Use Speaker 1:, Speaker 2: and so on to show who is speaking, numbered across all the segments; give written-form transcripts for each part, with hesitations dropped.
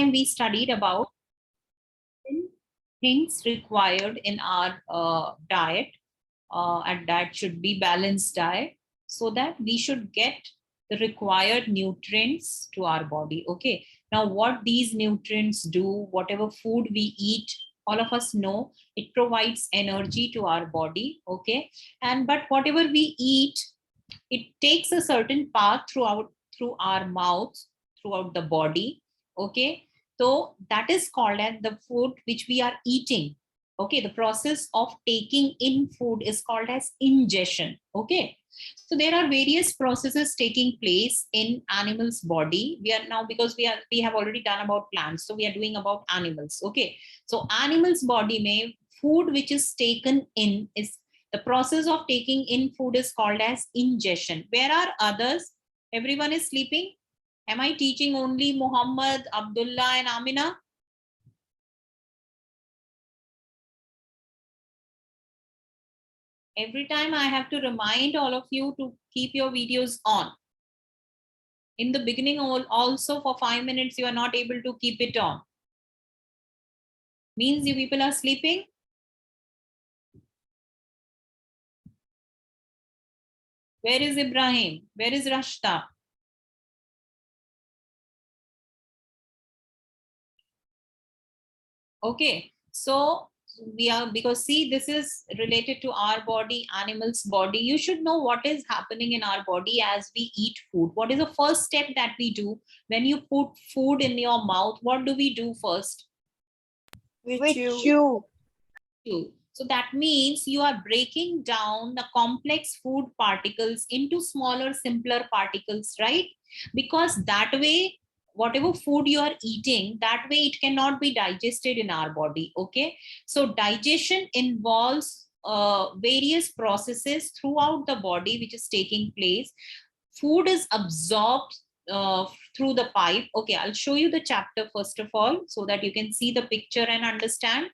Speaker 1: we studied about things required in our diet, and that should be balanced diet, so that we should get the required nutrients to our body. Okay, now what these nutrients do, whatever food we eat, all of us know it provides energy to our body. Okay, and but whatever we eat, it takes a certain path through our mouth, throughout the body. Okay, so that is called as the food which we are eating. Okay, the process of taking in food is called as ingestion. Okay, so there are various processes taking place in animals body. We are now, because we have already done about plants, so we are doing about animals. Okay, so animals body may food which is taken in is, the process of taking in food is called as ingestion. Where are others? Everyone is sleeping. Am I teaching only Muhammad, Abdullah and Amina? Every time I have to remind all of you to keep your videos on. In the beginning also for 5 minutes you are not able to keep it on. Means you people are sleeping. Where is Ibrahim? Where is Rashta? Okay, so we are, because see, this is related to our body, animals body. You should know what is happening in our body as we eat food. What is the first step that we do when you put food in your mouth? What do we do first?
Speaker 2: We chew.
Speaker 1: So that means you are breaking down the complex food particles into smaller, simpler particles, right? Because that way, whatever food you are eating, that way it cannot be digested in our body. Okay, so digestion involves various processes throughout the body which is taking place. Food is absorbed through the pipe. Okay, I'll show you the chapter first of all, so that you can see the picture and understand.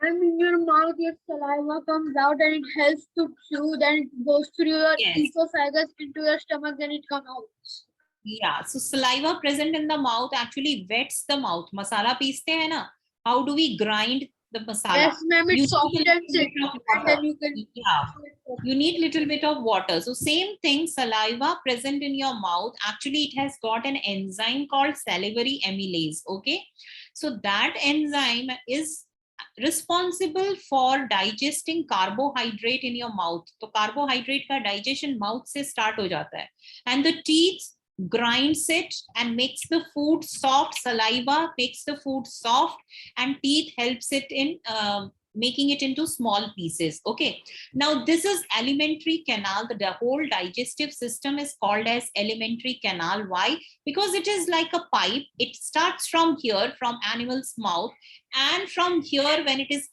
Speaker 2: And in your mouth, your saliva comes out and it helps to chew. Then it goes through your esophagus into your stomach. Then it comes out.
Speaker 1: Yeah, so saliva present in the mouth actually wets the mouth. Masala peeste hai na? How do we grind the masala?
Speaker 2: Yes, ma'am, it softens it. And then you can.
Speaker 1: Yeah, you need little bit of water. So same thing, saliva present in your mouth, actually it has got an enzyme called salivary amylase. Okay, so that enzyme is responsible for digesting carbohydrate in your mouth. So carbohydrate ka digestion mouth se start ho jata hai, and the teeth grinds it and makes the food soft. Saliva makes the food soft, and teeth helps it in making it into small pieces. Okay, now this is alimentary canal. The whole digestive system is called as alimentary canal. Why? Because it is like a pipe. It starts from here, from animal's mouth, and from here, when it is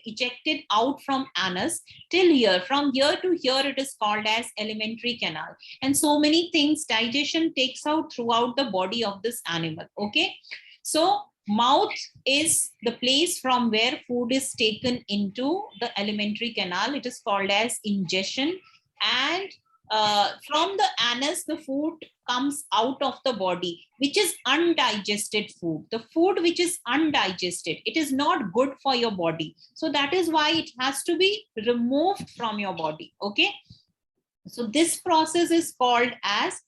Speaker 1: ejected out from anus, till here, from here to here, it is called as alimentary canal. And so many things digestion takes out throughout the body of this animal. Okay, so mouth is the place from where food is taken into the alimentary canal. It is called as ingestion. And from the anus, the food comes out of the body, which is undigested food. The food which is undigested, it is not good for your body. So that is why it has to be removed from your body. Okay, so this process is called as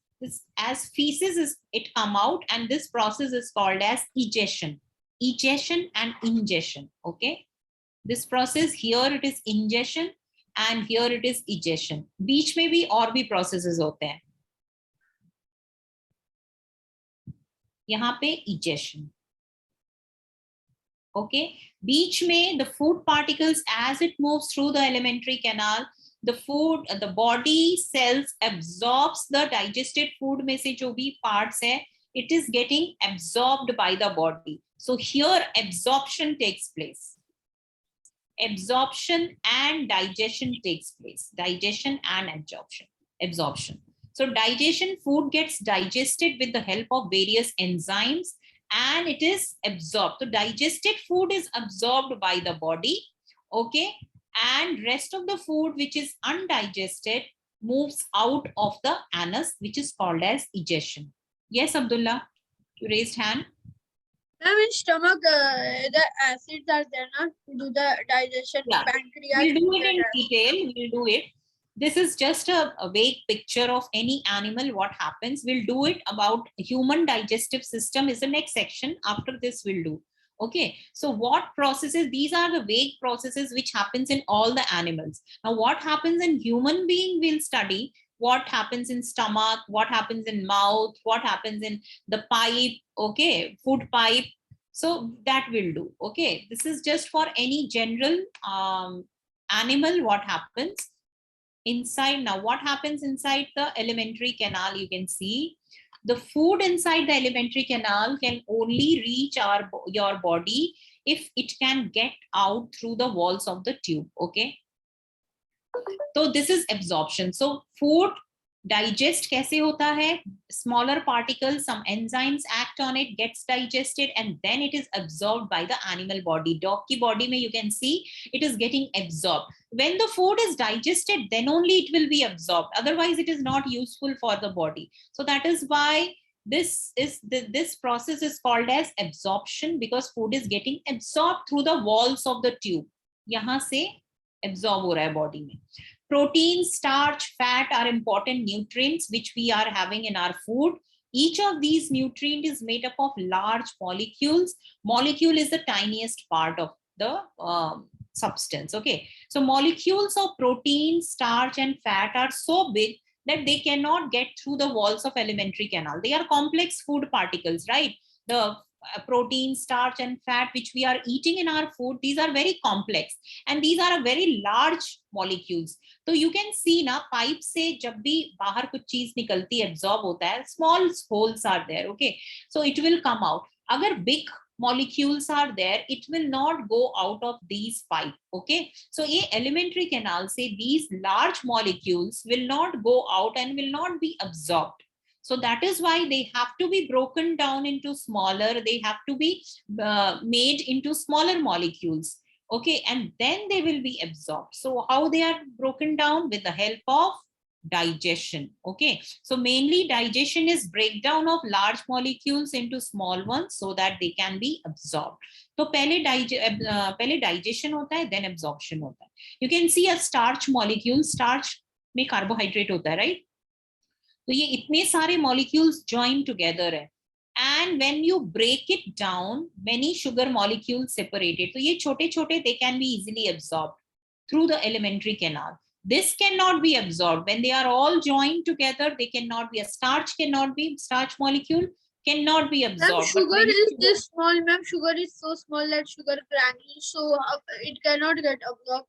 Speaker 1: feces is it come out, and this process is called as egestion. Egestion and ingestion. Okay, this process, here it is ingestion and here it is egestion. बीच में भी और भी processes होते हैं. यहाँ पे egestion. Okay, बीच में the food particles, as it moves through the alimentary canal, the food, the body cells absorbs the digested food में से जो भी parts है, it is getting absorbed by the body. So here absorption takes place. Absorption and digestion takes place. Digestion and absorption. So digestion, food gets digested with the help of various enzymes and it is absorbed. So digested food is absorbed by the body. Okay, and rest of the food which is undigested moves out of the anus, which is called as egestion. Yes, Abdullah, you raised hand.
Speaker 2: Ma'am, in stomach, the acids are there not to do the digestion.
Speaker 1: Yeah,
Speaker 2: Pancreas.
Speaker 1: we'll do it
Speaker 2: that
Speaker 1: in
Speaker 2: acid.
Speaker 1: detail. We'll do it. This is just a vague picture of any animal, what happens. We'll do it about human digestive system is the next section. After this, we'll do. Okay, so what processes, these are the vague processes which happens in all the animals. Now, what happens in human being, we'll study what happens in stomach, what happens in mouth, what happens in the pipe, okay, food pipe. So that will do. Okay, this is just for any general animal, what happens inside. Now, what happens inside the alimentary canal, you can see the food inside the alimentary canal can only reach your body if it can get out through the walls of the tube. Okay, so this is absorption. So food digest कैसे होता है? Smaller particles, some enzymes act on it, gets digested, and then it is absorbed by the animal body. Dog की body में you can see it is getting absorbed. When the food is digested, then only it will be absorbed. Otherwise, it is not useful for the body. So that is why this process is called as absorption, because food is getting absorbed through the walls of the tube. यहाँ से absorb हो रहा है body में. Protein, starch, fat are important nutrients which we are having in our food. Each of these nutrients is made up of large molecules. Molecule is the tiniest part of the substance. Okay, so molecules of protein, starch, and fat are so big that they cannot get through the walls of alimentary canal. They are complex food particles, right? The protein, starch, and fat which we are eating in our food, these are very complex, and these are a very large molecules. तो you can see ना, pipe से जब भी बाहर कुछ चीज निकलती है, absorb होता है, small holes are there. Okay, so it will come out. अगर big molecules are there, it will not go out of these pipe. Okay, so ये alimentary canal से these large molecules will not go out and will not be absorbed. So that is why they have to be broken down into smaller, they have to be made into smaller molecules. Okay, and then they will be absorbed. So how they are broken down? With the help of digestion. Okay, so mainly digestion is breakdown of large molecules into small ones so that they can be absorbed. तो पहले digestion होता है, then absorption होता है. You can see a starch molecule. Starch में carbohydrate होता है, right? तो ये इतने सारे molecules join together है. And when you break it down, many sugar molecules separated. So ये छोटे छोटे, they can be easily absorbed through the alimentary canal. This cannot be absorbed when they are all joined together. They cannot be. A starch cannot be, starch molecule cannot be absorbed.
Speaker 2: Ma'am, sugar is this small. Ma'am, sugar is so small that sugar granules, so it cannot get absorbed.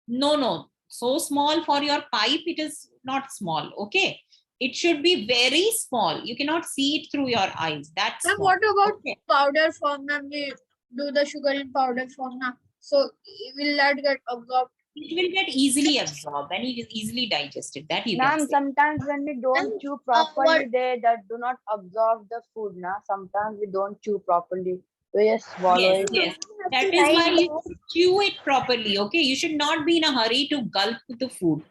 Speaker 1: No. So small for your pipe, it is not small. Okay. It should be very small. You cannot see it through your eyes. That's
Speaker 2: Ma'am, what about powder form? Ma'am, we do the sugar in powder form now. So will that get absorbed?
Speaker 1: It will get easily absorbed and it is easily digested. That you can
Speaker 3: Ma'am,
Speaker 1: say.
Speaker 3: sometimes when we don't chew properly, they that do not absorb the food. Na, sometimes we don't chew properly. We just swallow it.
Speaker 1: Yes. That is why you should chew it properly. Okay, you should not be in a hurry to gulp the food.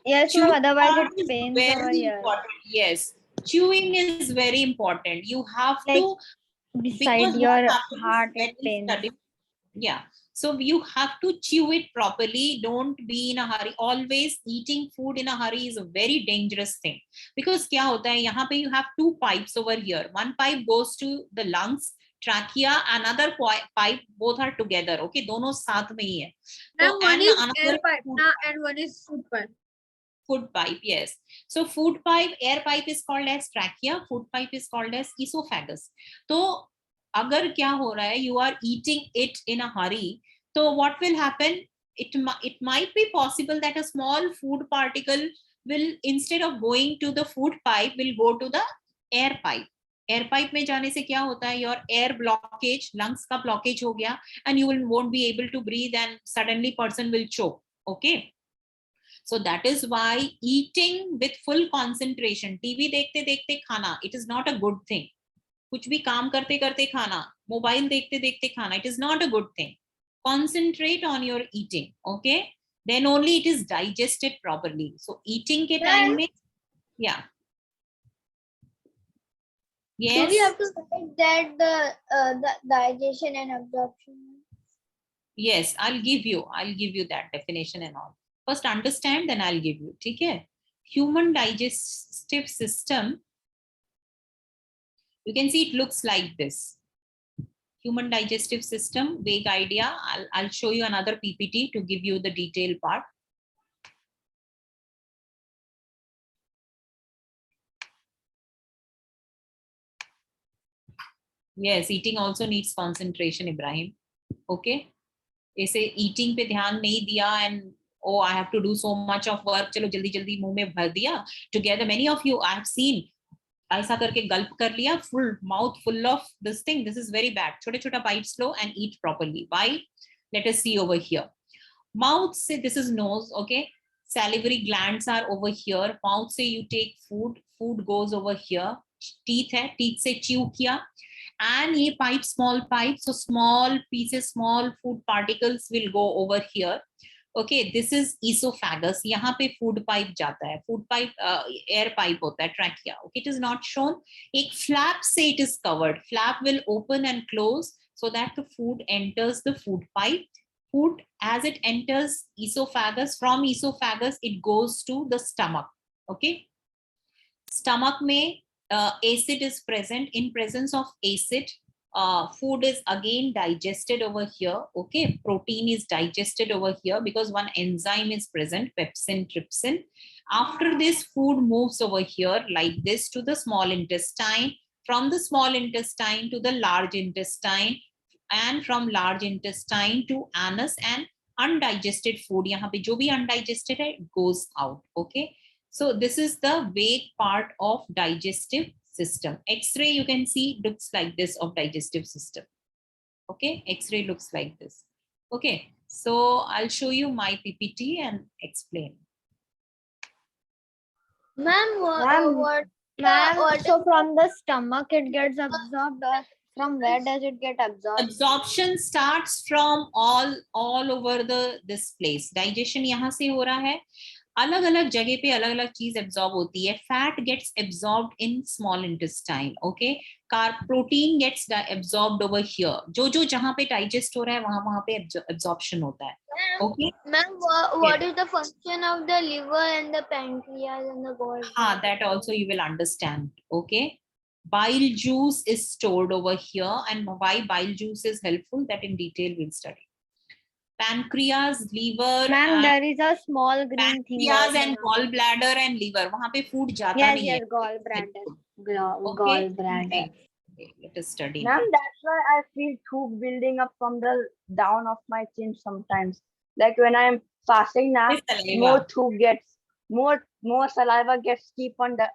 Speaker 3: Yes,
Speaker 1: Chewing
Speaker 3: ma'am, otherwise
Speaker 1: part
Speaker 3: it
Speaker 1: is
Speaker 3: pains
Speaker 1: very
Speaker 3: over here.
Speaker 1: important. Yes, chewing is very important. You have
Speaker 3: Like,
Speaker 1: to
Speaker 3: beside
Speaker 1: because
Speaker 3: your
Speaker 1: what happens
Speaker 3: heart
Speaker 1: when
Speaker 3: it
Speaker 1: we
Speaker 3: pains.
Speaker 1: study- Yeah, so you have to chew it properly. Don't be in a hurry. Always eating food in a hurry is a very dangerous thing, because क्या होता है यहाँ पे, you have two pipes over here. One pipe goes to the lungs, trachea, another pipe, both are together. Okay, दोनों साथ में ही है.
Speaker 2: Ma'am, one
Speaker 1: and
Speaker 2: is
Speaker 1: another
Speaker 2: air pipe
Speaker 1: food
Speaker 2: na, and one is food pipe.
Speaker 1: Food pipe, yes. So food pipe, air pipe is called as trachea, food pipe is called as esophagus. तो अगर क्या हो रहा है, you are eating it in a hurry, so what will happen? It might be possible that a small food particle will, instead of going to the food pipe, will go to the air pipe. Air pipe में जाने से क्या होता है, your air blockage, lungs का blockage हो गया, and you will won't be able to breathe and suddenly person will choke. Okay, so that is why eating with full concentration, TV देखते देखते खाना, it is not a good thing. कुछ भी काम करते करते खाना, मोबाइल देखते देखते खाना, it is not a good thing. Concentrate on your eating, okay? Then only it is digested properly. So eating के time में, yeah.
Speaker 2: Do we
Speaker 1: Yes.
Speaker 2: have to write that the digestion and absorption?
Speaker 1: Yes, I'll give you that definition and all. First understand, then I'll give you. Okay. Human digestive system. You can see it looks like this. Human digestive system, vague idea. I'll show you another PPT to give you the detailed part. Yes, eating also needs concentration, Ibrahim. Okay. ऐसे eating पे ध्यान नहीं दिया and oh I have to do so much of work, चलो जल्दी जल्दी मुंह में भर दिया. Together many of you I have seen ऐसा करके गल्प कर लिया, full mouth full of this thing. This is very bad. छोटे छोटा bites low and eat properly. Why? Let us see over here. Mouth से this is nose. Okay. Salivary glands are over here. Mouth से you take food. Food goes over here. Teeth है, teeth से chew किया. And ये pipe, small pipe, so small pieces, small food particles will go over here. Okay, this is esophagus. यहाँ पे food pipe जाता है. Food pipe, air pipe होता है, trachea. Okay, it is not shown. एक flap से it is covered. Flap will open and close so that the food enters the food pipe. Food, as it enters esophagus, from esophagus it goes to the stomach. Okay, stomach में acid is present. In presence of acid, food is again digested over here. Okay, protein is digested over here because one enzyme is present, pepsin, trypsin. After this, food moves over here like this to the small intestine. From the small intestine to the large intestine, and from large intestine to anus, and undigested food, यहाँ पे जो भी undigested है, goes out. Okay. So this is the vague part of digestive system. X-ray you can see looks like this of digestive system. Okay, X-ray looks like this. Okay, so I'll show you my PPT and explain.
Speaker 2: Ma'am,
Speaker 4: so from the stomach it gets absorbed, or from where does it get absorbed?
Speaker 1: Absorption starts from all over this place. Digestion यहाँ से हो रहा है. अलग अलग जगह पे अलग अलग चीज एब्जॉर्ब होती है. Fat gets absorbed in small intestine. Okay, protein gets absorbed over here. जो जहां पे डाइजेस्ट हो रहा है वहां पे एब्जॉर्प्शन होता है. Okay
Speaker 2: ma'am, what is the function of the liver and the pancreas and the gallbladder?
Speaker 1: हाँ, that also you will understand. Okay, bile juice is stored over here, and why bile juice is helpful, that in detail we'll study. Pancreas, liver,
Speaker 4: Ma'am, there is a small green thing.
Speaker 1: pancreas and gallbladder and liver, वहां पे food जाता नहीं है.
Speaker 4: Yes, gallbladder.
Speaker 1: Okay.
Speaker 4: Gallbladder.
Speaker 1: Okay, let us study.
Speaker 3: Ma'am, that's why I feel tube building up from the down of my chin sometimes. Like when I'm fasting now, more tube gets more saliva gets keep on the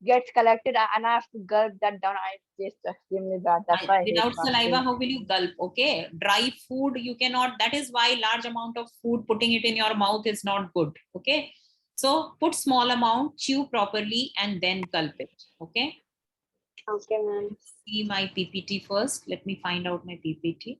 Speaker 3: gets collected, and I have to gulp that down. I taste extremely bad. That's why I hate
Speaker 1: Without saliva,
Speaker 3: fasting.
Speaker 1: how will you gulp? Okay, dry food you cannot. That is why large amount of food putting it in your mouth is not good. Okay, so put small amount, chew properly, and then gulp it. Okay.
Speaker 4: Okay, ma'am.
Speaker 1: See my PPT first. Let me find out my PPT.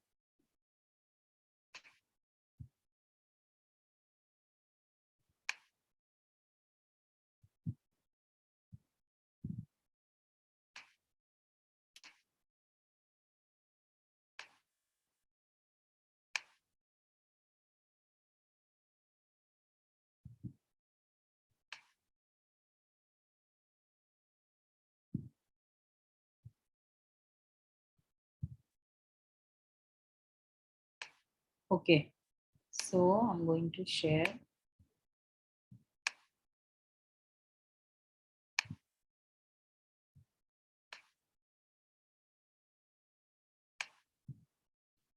Speaker 1: Okay, so I'm going to share.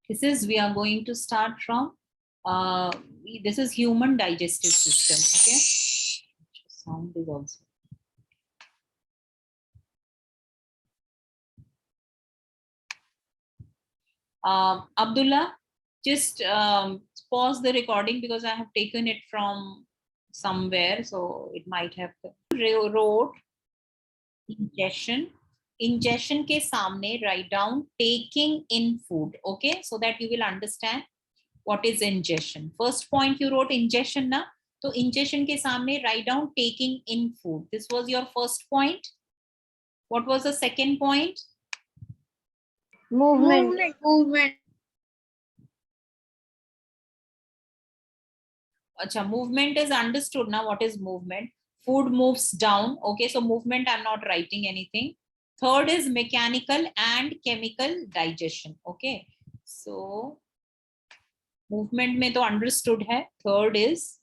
Speaker 1: This is, we are going to start from, this is human digestive system. Okay, sound is also. Abdullah, just pause the recording because I have taken it from somewhere, so it might have wrote ingestion. Ingestion के सामने write down taking in food. Okay, so that you will understand what is ingestion. First point you wrote ingestion ना, तो ingestion के सामने write down taking in food. This was your first point. What was the second point?
Speaker 3: Movement.
Speaker 2: Movement.
Speaker 1: Acha, movement is understood now. What is movement? Food moves down. Okay, so movement, I'm not writing anything. Third is mechanical and chemical digestion. Okay, so movement में तो understood है. Third is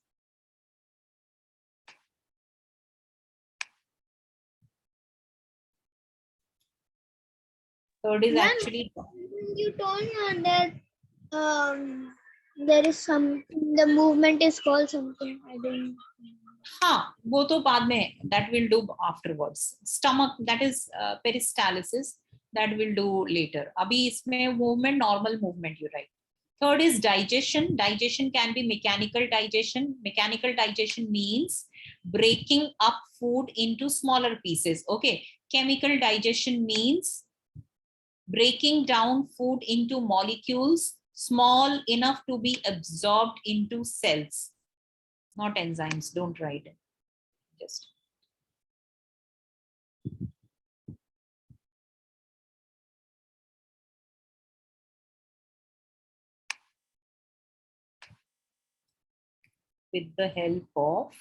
Speaker 4: Ma'am,
Speaker 1: actually,
Speaker 4: you told me that there is something, the movement is called something. I don't know.
Speaker 1: हाँ, वो तो बाद में, that will do afterwards. Stomach, that is peristalsis, that will do later. अभी इसमें movement, normal movement, you write. Third is digestion. Digestion can be mechanical digestion. Mechanical digestion means breaking up food into smaller pieces. Okay. Chemical digestion means breaking down food into molecules small enough to be absorbed into cells. Not enzymes. Don't write it. Just. With the help of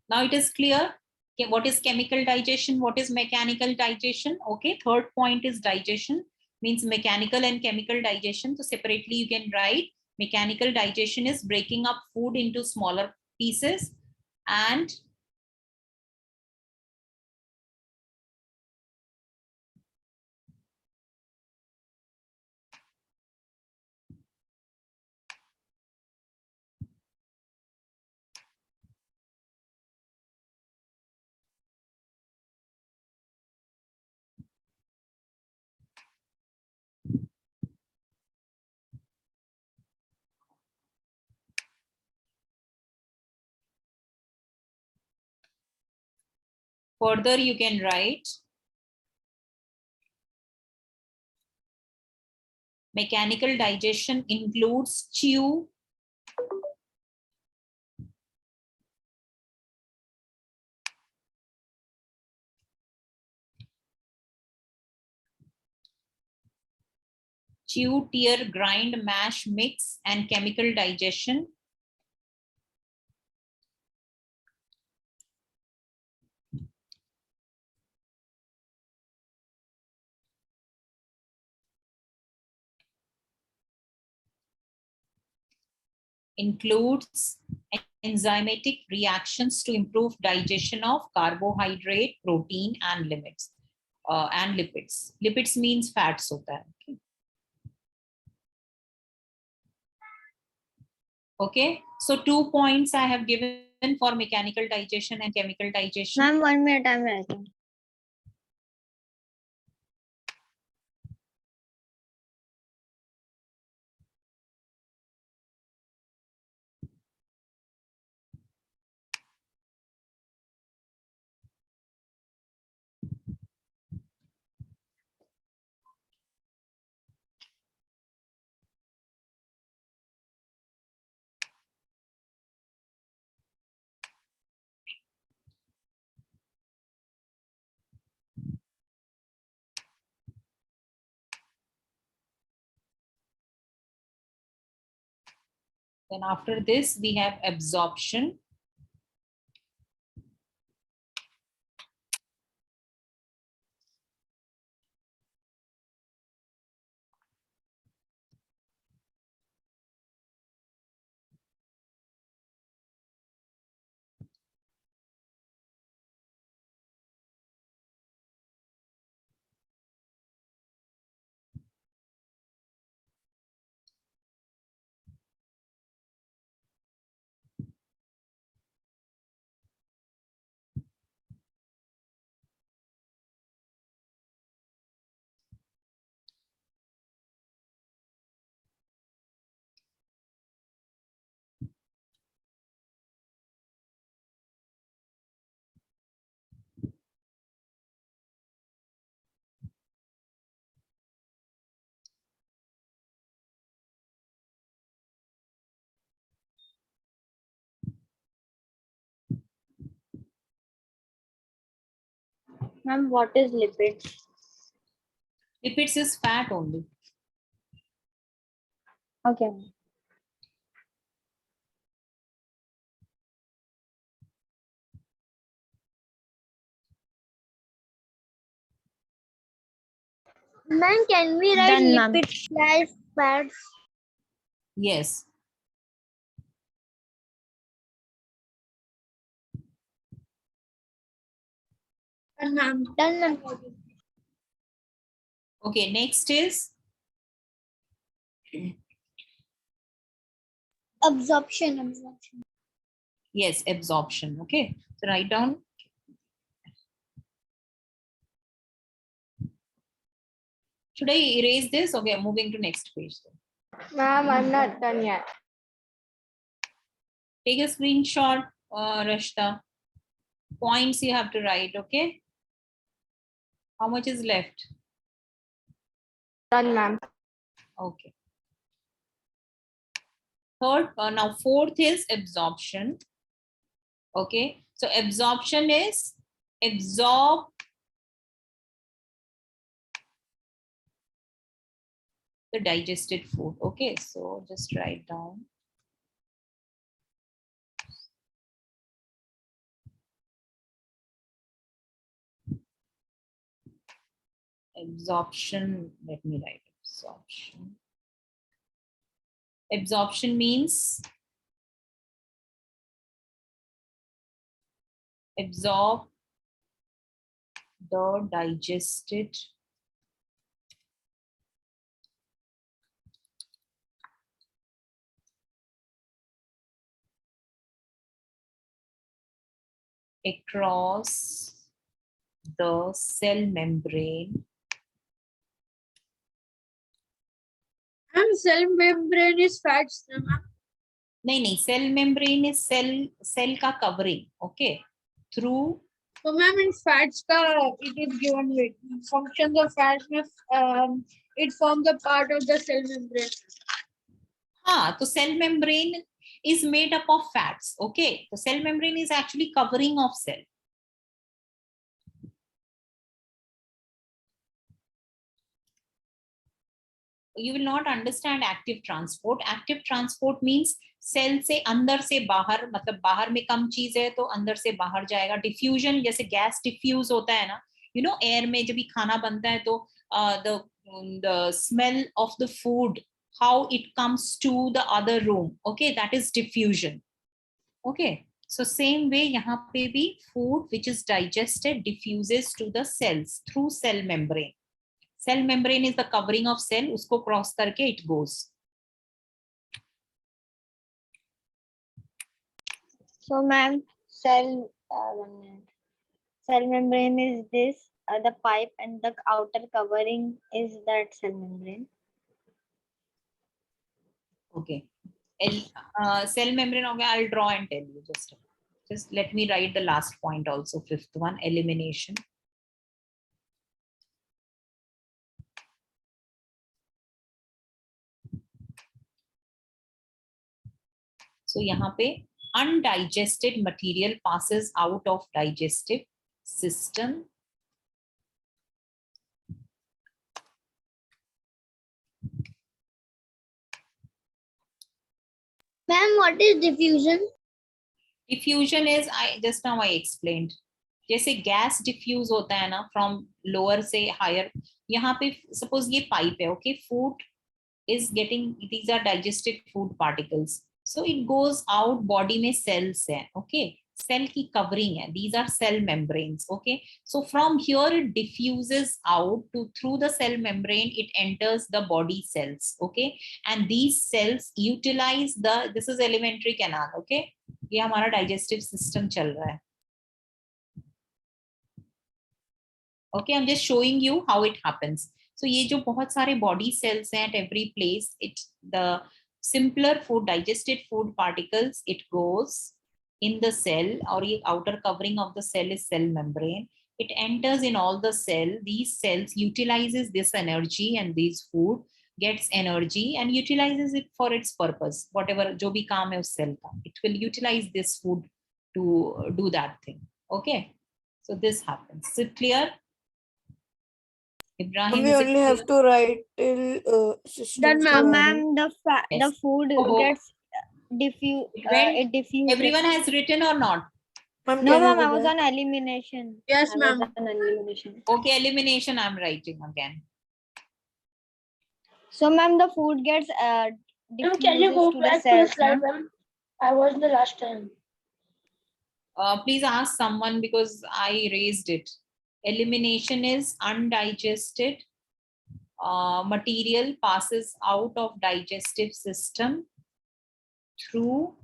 Speaker 1: now it is clear. Okay, what is chemical digestion? What is mechanical digestion? Okay, third point is digestion, means mechanical and chemical digestion. So separately you can write mechanical digestion is breaking up food into smaller pieces, and further you can write mechanical digestion includes chew, tear, grind, mash, mix, and chemical digestion. Includes enzymatic reactions to improve digestion of carbohydrate, protein, and lipids. Lipids means fats hota hai. Okay. Okay, so 2 points I have given for mechanical digestion and chemical digestion.
Speaker 4: Ma'am, 1 minute, I'm writing.
Speaker 1: Then after this, we have absorption.
Speaker 4: Ma'am, what is lipids?
Speaker 1: Lipids is fat only.
Speaker 4: Okay.
Speaker 2: Ma'am, can we write
Speaker 4: Done, ma'am.
Speaker 2: lipids slash fats?
Speaker 1: Yes.
Speaker 2: Done, ma'am. Done, ma'am.
Speaker 1: Okay, next is
Speaker 2: Absorption.
Speaker 1: yes, absorption. Okay, so write down. Should I erase this? Okay, moving to next page.
Speaker 3: Ma'am, I'm not done yet.
Speaker 1: Take a screenshot, Rashta. Points you have to write, okay? How much is left?
Speaker 3: Done, ma'am.
Speaker 1: Okay. Third, now fourth is absorption. Okay, so absorption is absorb the digested food. Okay, so just write down. Absorption, let me write absorption. Absorption means absorb the digested across the cell membrane.
Speaker 2: Ma'am, cell membrane is fats, ma'am.
Speaker 1: नहीं, cell membrane is cell का covering. Okay, through.
Speaker 2: So, ma'am, in fats, it is given with functions of fats. It forms a part of the cell membrane.
Speaker 1: हाँ, तो cell membrane is made up of fats. Okay, the cell membrane is actually covering of cell. You will not understand active transport. Active transport means cell से अंदर से बाहर, मतलब बाहर में कम चीज है तो अंदर से बाहर जाएगा. डिफ्यूजन, जैसे गैस डिफ्यूज होता है ना, एयर में जब भी खाना बनता है तो the smell of the food, how it comes to the other room, okay, that is diffusion. Okay, so same way यहाँ पे भी food which is digested diffuses to the cells through cell membrane. Cell membrane is the covering of cell, उसको cross करके it goes.
Speaker 4: So, ma'am, cell membrane is this, the pipe, and the outer covering is that cell membrane.
Speaker 1: Okay. Cell membrane, okay, I'll draw and tell you. Just let me write the last point also, fifth one, elimination. So यहाँ पे undigested material passes out of digestive system.
Speaker 2: Ma'am, what is diffusion?
Speaker 1: Diffusion is, just now I explained. जैसे gas diffuse होता है ना from lower से higher, यहाँ पे suppose ये पाइप है, okay, food is getting, these are digested food particles, so it goes out, body में cells है, okay, cell की covering है, these are cell membranes, okay, so from here it diffuses out to through the cell membrane, it enters the body cells, okay, and these cells utilize the, this is alimentary canal, okay, ये हमारा digestive system चल रहा है. Okay, I'm just showing you how it happens. So ये जो बहुत सारे body cells हैं at every place, it, the simpler food, digested food particles, it goes in the cell, और ये outer covering of the cell is cell membrane. It enters in all the cell. These cells utilizes this energy, and this food gets energy and utilizes it for its purpose. Whatever जो भी काम है उस cell का, it will utilize this food to do that thing. Okay. So this happens. Is it clear? Ibrahim,
Speaker 5: We
Speaker 1: is it
Speaker 5: only have
Speaker 1: clear?
Speaker 5: to write till system.
Speaker 2: Then, ma'am,
Speaker 4: Ma'am, the
Speaker 1: Yes.
Speaker 4: food
Speaker 1: Oh.
Speaker 4: gets diffuse.
Speaker 1: It
Speaker 4: diffuses.
Speaker 1: Everyone has written or not?
Speaker 4: No, ma'am, I was on elimination.
Speaker 2: Yes,
Speaker 4: I
Speaker 2: ma'am.
Speaker 4: was on elimination.
Speaker 1: Okay, elimination I'm writing again.
Speaker 4: So, ma'am, the food gets
Speaker 2: Ma'am,
Speaker 4: diffuses
Speaker 2: can you go
Speaker 4: to the
Speaker 2: back to the
Speaker 4: cells,
Speaker 2: slide,
Speaker 4: ma'am?
Speaker 2: ma'am? I was the last time.
Speaker 1: Please ask someone because I raised it. Elimination is undigested material passes out of digestive system through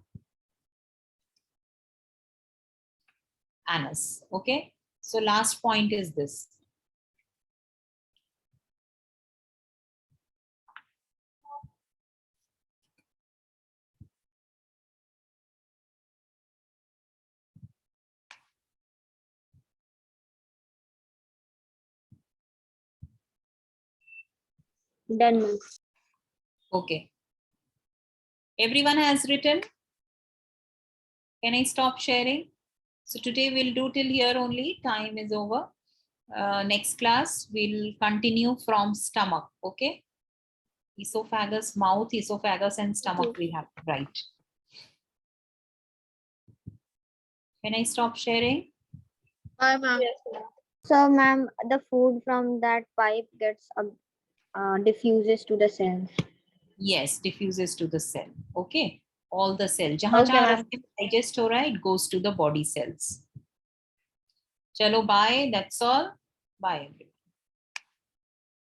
Speaker 1: anus. Okay, so last point is this.
Speaker 4: Done, ma'am.
Speaker 1: Okay, everyone has written. Can I stop sharing? So today we'll do till here only. Time is over. Next class we'll continue from stomach. Okay, esophagus, mouth, esophagus, and stomach we have to write. Can I stop sharing?
Speaker 2: Bye, ma'am.
Speaker 4: So, ma'am, the food from that pipe gets diffuses to the cells.
Speaker 1: Yes, diffuses to the cell. Okay, all the cell. जहाँ
Speaker 4: Okay,
Speaker 1: जहाँ
Speaker 4: ma'am.
Speaker 1: रस्ते में digest हो रहा है, it goes to the body cells. चलो, bye. That's all. Bye.